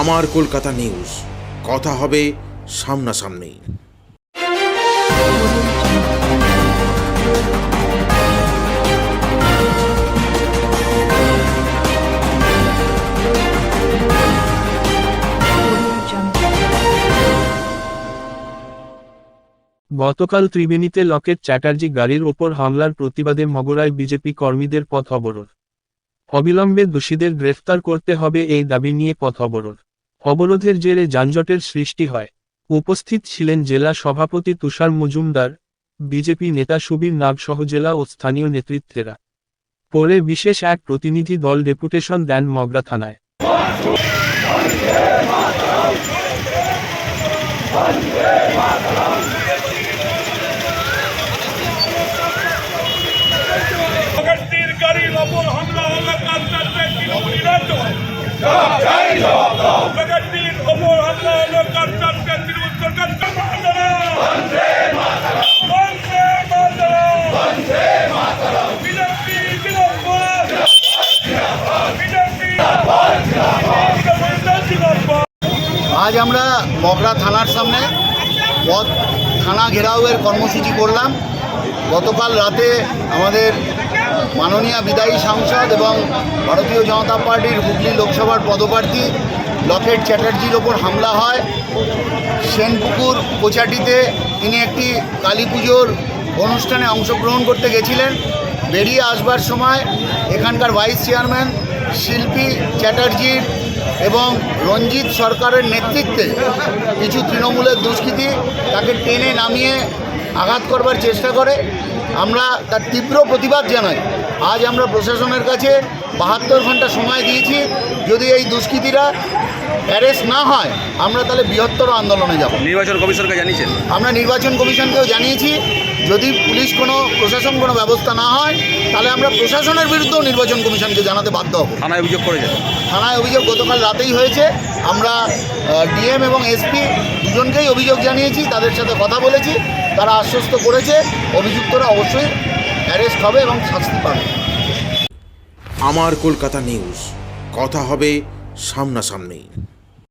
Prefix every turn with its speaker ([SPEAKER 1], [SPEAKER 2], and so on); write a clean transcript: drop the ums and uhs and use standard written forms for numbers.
[SPEAKER 1] আমার কলকাতা নিউজ, কথা হবে সামনাসামনি।
[SPEAKER 2] গতকাল ত্রিবেণীতে লকেট চ্যাটার্জি গাড়ির ওপর হামলার প্রতিবাদে মগরায় বিজেপি কর্মীদের পথ অবরোধ। অবিলম্বে দোষীদের গ্রেফতার করতে হবে এই দাবি নিয়ে পথ অবরোধ। অবরোধের জেরে যানজটের সৃষ্টি হয়। উপস্থিত ছিলেন জেলা সভাপতি তুষার মজুমদার, বিজেপি নেতা সুবীর নাগ সহ জেলা ও স্থানীয় নেতৃত্বেরা। পরে বিশেষ এক প্রতিনিধি দল ডেপুটেশন দেন মগরা থানায়।
[SPEAKER 3] আজ আমরা মগরা থানার সামনে থানা ঘেরাওয়ের কর্মসূচি করলাম। গতকাল রাতে আমাদের মাননীয় বিদায়ী সাংসদ এবং ভারতীয় জনতা পার্টির হুগলি লোকসভার পদপ্রার্থী লকেট চ্যাটার্জির ওপর হামলা হয়। সেনপুকুর কোচাটিতে তিনি একটি কালী পুজোর অনুষ্ঠানে অংশগ্রহণ করতে গেছিলেন। বেরিয়ে আসবার সময় এখানকার ভাইস চেয়ারম্যান শিল্পী চ্যাটার্জির এবং রঞ্জিত সরকারের নেতৃত্বে কিছু তৃণমূলের দুষ্কৃতী তাকে টেনে নামিয়ে আঘাত করবার চেষ্টা করে। আমরা তার তীব্র প্রতিবাদ জানাই। আজ আমরা প্রশাসনের কাছে 72 ঘন্টা সময় দিয়েছি। যদি এই দুষ্কৃতীরা অ্যারেস্ট না হয় আমরা তাহলে বৃহত্তর আন্দোলনে যাব।
[SPEAKER 4] নির্বাচন কমিশনকে জানিয়েছেন?
[SPEAKER 3] আমরা নির্বাচন কমিশনকেও জানিয়েছি। যদি পুলিশ প্রশাসন কোনো ব্যবস্থা না হয় তাহলে আমরা প্রশাসনের বিরুদ্ধেও নির্বাচন কমিশনকে জানাতে বাধ্য হব।
[SPEAKER 4] থানায় অভিযোগ করেছেন?
[SPEAKER 3] থানায় অভিযোগ গতকাল রাতেই হয়েছে। আমরা ডিএম এবং এসপি দুজনকেই অভিযোগ জানিয়েছি, তাদের সাথে কথা বলেছি। তারা আশ্বস্ত করেছে অভিযুক্তরা অবশ্যই অ্যারেস্ট হবে এবং শাস্তি পাবে।
[SPEAKER 1] আমার কলকাতা নিউজ, কথা হবে সামনাসামনি।